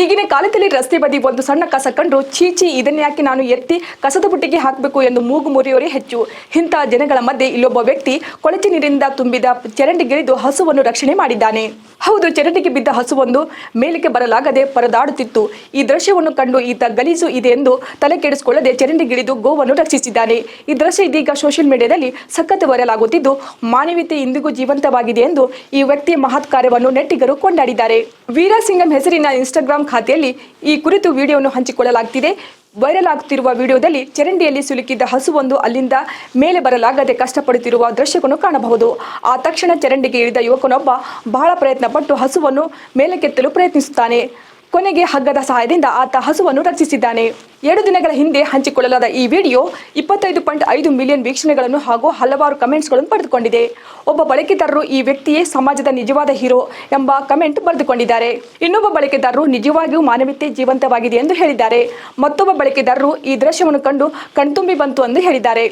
ಈಗಿನ ಕಾಲದಲ್ಲಿ ರಸ್ತೆ ಬದಿ ಒಂದು ಸಣ್ಣ ಕಸ ಕಂಡ್ರು ಚೀಚಿ ಇದನ್ನ ಯಾಕೆ ನಾನು ಎತ್ತಿ ಕಸದ ಬುಟ್ಟಿಗೆ ಹಾಕಬೇಕು ಎಂದು ಮೂಗು ಮುರಿಯೋರೇ ಹೆಚ್ಚು. ಇಂತಹ ಜನಗಳ ಮಧ್ಯೆ ಇಲ್ಲೊಬ್ಬ ವ್ಯಕ್ತಿ ಕೊಳಚೆ ನೀರಿನಿಂದ ತುಂಬಿದ ಚರಂಡಿಗಿಳಿದು ಹಸುವನ್ನು ರಕ್ಷಣೆ ಮಾಡಿದ್ದಾನೆ. ಹೌದು, ಚರಂಡಿಗೆ ಬಿದ್ದ ಹಸುವೊಂದು ಮೇಲಕ್ಕೆ ಬರಲಾಗದೆ ಪರದಾಡುತ್ತಿತ್ತು. ಈ ದೃಶ್ಯವನ್ನು ಕಂಡು ಈತ ಗಲೀಜು ಇದೆ ಎಂದು ತಲೆ ಕೆಡಿಸಿಕೊಳ್ಳದೆ ಚರಂಡಿಗಿಳಿದು ಗೋವನ್ನು ರಕ್ಷಿಸಿದ್ದಾನೆ. ಈ ದೃಶ್ಯ ಇದೀಗ ಸೋಷಿಯಲ್ ಮೀಡಿಯಾದಲ್ಲಿ ಸಖತ್ ವೈರಲ್ ಆಗುತ್ತಿದ್ದು, ಮಾನವೀಯತೆ ಇಂದಿಗೂ ಜೀವಂತವಾಗಿದೆ ಎಂದು ಈ ವ್ಯಕ್ತಿಯ ಮಹತ್ ಕಾರ್ಯವನ್ನು ನೆಟ್ಟಿಗರು ಕೊಂಡಾಡಿದ್ದಾರೆ. ವೀರಸಿಂಗಂ ಹೆಸರಿನ ಇನ್ಸ್ಟಾಗ್ರಾಂ ಖಾತೆಯಲ್ಲಿ ಈ ಕುರಿತು ವಿಡಿಯೋವನ್ನು ಹಂಚಿಕೊಳ್ಳಲಾಗುತ್ತಿದೆ. ವೈರಲ್ ಆಗುತ್ತಿರುವ ವಿಡಿಯೋದಲ್ಲಿ ಚರಂಡಿಯಲ್ಲಿ ಸಿಲುಕಿದ್ದ ಹಸುವೊಂದು ಅಲ್ಲಿಂದ ಮೇಲೆ ಬರಲಾಗದೆ ಕಷ್ಟಪಡುತ್ತಿರುವ ದೃಶ್ಯವನ್ನು ಕಾಣಬಹುದು. ಆ ತಕ್ಷಣ ಚರಂಡಿಗೆ ಇಳಿದ ಯುವಕನೊಬ್ಬ ಬಹಳ ಪ್ರಯತ್ನ ಪಟ್ಟು ಹಸುವನ್ನು ಮೇಲಕ್ಕೆತ್ತಲು ಪ್ರಯತ್ನಿಸುತ್ತಾನೆ. ಕೊನೆಗೆ ಹಗ್ಗದ ಸಹಾಯದಿಂದ ಆತ ಹಸುವನ್ನು ರಕ್ಷಿಸಿದ್ದಾನೆ. 2 ದಿನಗಳ ಹಿಂದೆ ಹಂಚಿಕೊಳ್ಳಲಾದ ಈ ವಿಡಿಯೋ 25.5 ಮಿಲಿಯನ್ ವೀಕ್ಷಣೆಗಳನ್ನು ಹಾಗೂ ಹಲವಾರು ಕಮೆಂಟ್ಸ್ಗಳನ್ನು ಪಡೆದುಕೊಂಡಿದೆ. ಒಬ್ಬ ಬಳಕೆದಾರರು ಈ ವ್ಯಕ್ತಿಯೇ ಸಮಾಜದ ನಿಜವಾದ ಹೀರೋ ಎಂಬ ಕಮೆಂಟ್ ಬರೆದುಕೊಂಡಿದ್ದಾರೆ. ಇನ್ನೊಬ್ಬ ಬಳಕೆದಾರರು ನಿಜವಾಗಿಯೂ ಮಾನವೀಯತೆ ಜೀವಂತವಾಗಿದೆ ಎಂದು ಹೇಳಿದ್ದಾರೆ. ಮತ್ತೊಬ್ಬ ಬಳಕೆದಾರರು ಈ ದೃಶ್ಯವನ್ನು ಕಂಡು ಕಣ್ತುಂಬಿ ಬಂತು ಎಂದು ಹೇಳಿದ್ದಾರೆ.